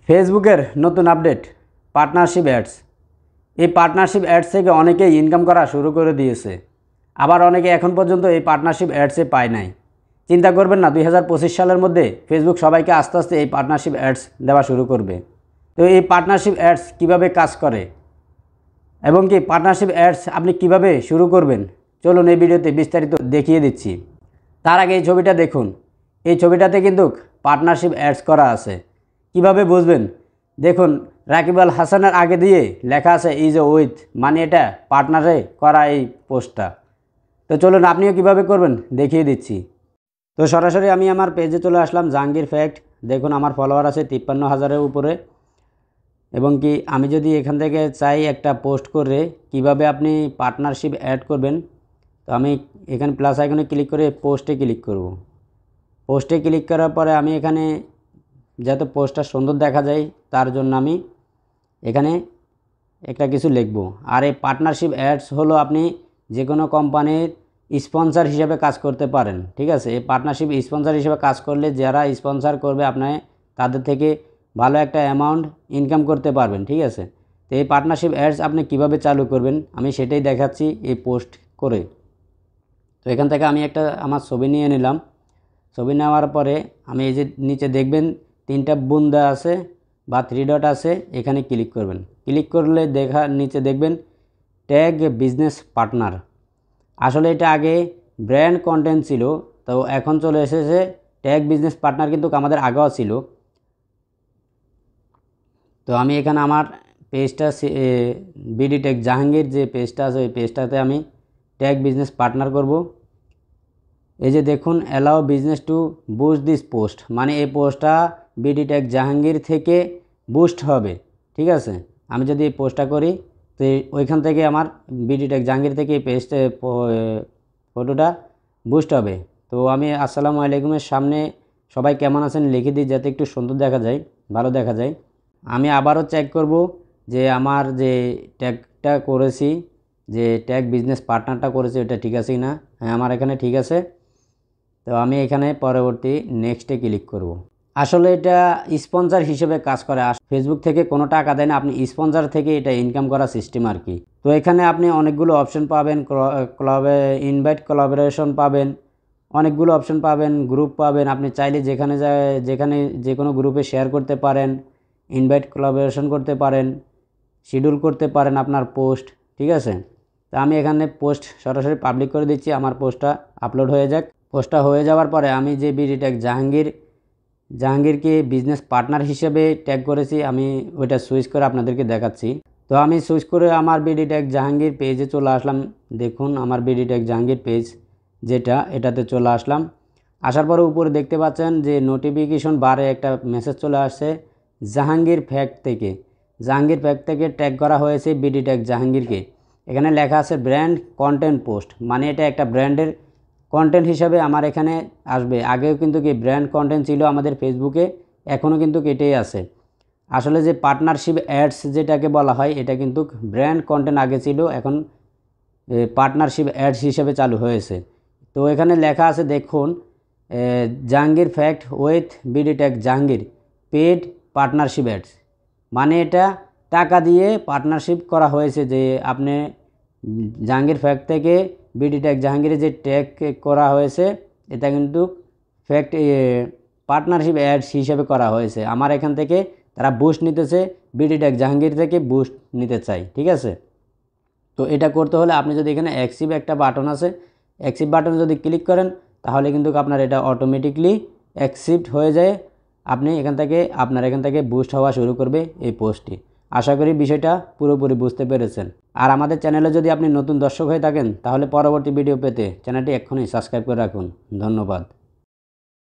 ফেসবুকের নতুন update partnership ads. এই পার্টনারশিপ অ্যাডস থেকে অনেকেই ইনকাম করা শুরু করে দিয়েছে, আবার অনেকে এখন পর্যন্ত এই পার্টনারশিপ অ্যাডসে পায় নাই। চিন্তা করবেন না, 2025 সালের মধ্যে ফেসবুক সবাইকে আস্তে আস্তে এই পার্টনারশিপ অ্যাডস দেওয়া শুরু করবে। তো এই পার্টনারশিপ অ্যাডস কিভাবে কাজ করে এবং কি পার্টনারশিপ অ্যাডস আপনি কিভাবে শুরু করবেন, চলুন এই ভিডিওতে বিস্তারিত দেখিয়ে দিচ্ছি। তার আগে এই ছবিটা দেখুন, এই ছবিটাতে কিন্তু পার্টনারশিপ অ্যাডস করা আছে। কিভাবে বুঝবেন দেখুন, রাকিব আল হাসানের আগে দিয়ে লেখা আছে ইজ এ উইথ, মানে এটা পার্টনারে করা এই পোস্টটা। তো চলুন আপনিও কিভাবে করবেন দেখিয়ে দিচ্ছি। তো সরাসরি আমি আমার পেজে চলে আসলাম, জাহাঙ্গীর ফ্যাক্ট। দেখুন আমার ফলোয়ার আছে 53,000-এর উপরে। এবং কি আমি যদি এখান থেকে চাই একটা পোস্ট করে কিভাবে আপনি পার্টনারশিপ অ্যাড করবেন, তো আমি এখানে প্লাস আইকনে ক্লিক করে পোস্টে ক্লিক করব। পোস্টে ক্লিক করার পরে আমি এখানে যাতে পোস্টটা সুন্দর দেখা যায় তার জন্য আমি এখানে একটা কিছু লিখব। আর এই পার্টনারশিপ অ্যাডস হলো আপনি যে কোনো কোম্পানির স্পন্সর হিসেবে কাজ করতে পারেন, ঠিক আছে। এই পার্টনারশিপ স্পন্সর হিসেবে কাজ করলে যারা স্পন্সর করবে আপনি তাদের থেকে ভালো একটা অ্যামাউন্ট ইনকাম করতে পারবেন, ঠিক আছে। তো এই পার্টনারশিপ অ্যাডস আপনি কিভাবে চালু করবেন আমি সেটাই দেখাচ্ছি এই পোস্ট করে। তো এখান থেকে আমি একটা আমার ছবি নিয়ে নিলাম। ছবি নেওয়ার পরে আমি এই যে নিচে দেখবেন 3টা বুন্দা আছে বা 3 ডট আছে, এখানে ক্লিক করবেন। ক্লিক করলে নিচে দেখবেন ট্যাগ বিজনেস পার্টনার। আসলে এটা আগে ব্র্যান্ড কন্টেন্ট ছিল, তো এখন চলে এসেছে ট্যাগ বিজনেস পার্টনার, কিন্তু আমাদের আগেও ছিল। তো আমি এখানে আমার পেজটা বিডি টেক জাহাঙ্গীর যে পেজটা আছে ওই পেজটাতে আমি ট্যাগ বিজনেস পার্টনার করব। এই যে দেখুন allow business to boost this post, মানে এই পোস্টটা বিডি টেক জাহাঙ্গীর থেকে বুস্ট হবে, ঠিক আছে। আমি যদি এই পোস্টটা করি তো ওইখান থেকে আমার বিডি টেক জাহাঙ্গীর থেকে এই পেজটা ফটোটা বুস্ট হবে। তো আমি আসসালামু আলাইকুমের সামনে সবাই কেমন আছেন লিখে দিই, যাতে একটু সুন্দর দেখা যায়, ভালো দেখা যায়। আমি আবারও চেক করব যে আমার যে ট্যাগটা করেছি, যে ট্যাগ বিজনেস পার্টনারটা করেছি ওটা ঠিক আছে কি না। হ্যাঁ, আমার এখানে ঠিক আছে। তো আমি এখানে পরবর্তী নেক্সটে ক্লিক করব। আসলে এটা স্পন্সর হিসেবে কাজ করে, ফেসবুক থেকে কোনো টাকা দেয় না, আপনি স্পন্সর থেকে এটা ইনকাম করা সিস্টেম আর কি। তো এখানে আপনি অনেকগুলো অপশন পাবেন, ইনভাইট কোলাবোরেশন পাবেন, অনেকগুলো অপশন পাবেন, গ্রুপ পাবেন। আপনি চাইলে যেখানে যে কোনো গ্রুপে শেয়ার করতে পারেন, ইনভাইট কোলাবোরেশন করতে পারেন, শিডিউল করতে পারেন আপনার পোস্ট, ঠিক আছে। তা আমি এখানে পোস্ট সরাসরি পাবলিক করে দিচ্ছি, আমার পোস্টটা আপলোড হয়ে যাক। পোস্টটা হয়ে যাওয়ার পরে আমি যে বিডি ট্যাগ জাহাঙ্গীরকে বিজনেস পার্টনার হিসেবে ট্যাগ করেছি, আমি ওইটা সুইচ করে আপনাদেরকে দেখাচ্ছি। তো আমি সুইচ করে আমার বিডি ট্যাগ জাহাঙ্গীর পেজে চলে আসলাম। দেখুন আমার বিডি ট্যাগ জাহাঙ্গীর পেজ যেটা, এটাতে চলে আসলাম। আসার পরে উপরে দেখতে পাচ্ছেন যে নোটিফিকেশন বারে একটা মেসেজ চলে আসছে জাহাঙ্গীর ফ্যাক্ট থেকে ট্যাগ করা হয়েছে বিডি ট্যাগ জাহাঙ্গীরকে। এখানে লেখা আছে ব্র্যান্ড কন্টেন্ট পোস্ট, মানে এটা একটা ব্র্যান্ডের কন্টেন্ট হিসাবে আমার এখানে আসবে। আগেও কিন্তু কি ব্র্যান্ড কন্টেন্ট ছিল আমাদের ফেসবুকে, এখনও কিন্তু এটাই আছে। আসলে যে পার্টনারশিপ অ্যাডস যেটাকে বলা হয় এটা কিন্তু ব্র্যান্ড কন্টেন্ট আগে ছিল, এখন পার্টনারশিপ অ্যাডস হিসেবে চালু হয়েছে। তো এখানে লেখা আছে দেখুন Jahangir fact with BD tag Jahangir paid partnership ads, মানে এটা টাকা দিয়ে পার্টনারশিপ করা হয়েছে। যে আপনি জাহাঙ্গীর ফ্যাক্ট থেকে বিডি ট্যাগ জাহাঙ্গীরে যে ট্যাগ করা হয়েছে এটা কিন্তু ফ্যাক্ট পার্টনারশিপ অ্যাডস হিসেবে করা হয়েছে। আমার এখান থেকে তারা বুস্ট নিতেছে, বিডি ট্যাগ জাহাঙ্গীর থেকে বুস্ট নিতে চাই, ঠিক আছে। তো এটা করতে হলে আপনি যদি এখানে অ্যাক্সিভ একটা বাটন আছে, অ্যাক্সিভ বাটন যদি ক্লিক করেন তাহলে কিন্তু আপনার এটা অটোমেটিকলি অ্যাকসেপ্ট হয়ে যায়। আপনার এখান থেকে বুস্ট হওয়া শুরু করবে এই পোস্টটি। আশা করি বিষয়টা পুরোপুরি বুঝতে পেরেছেন। আর আমাদের চ্যানেলে যদি আপনি নতুন দর্শক হয়ে থাকেন তাহলে পরবর্তী ভিডিও পেতে চ্যানেলটি এক্ষুনি সাবস্ক্রাইব করে রাখুন। ধন্যবাদ।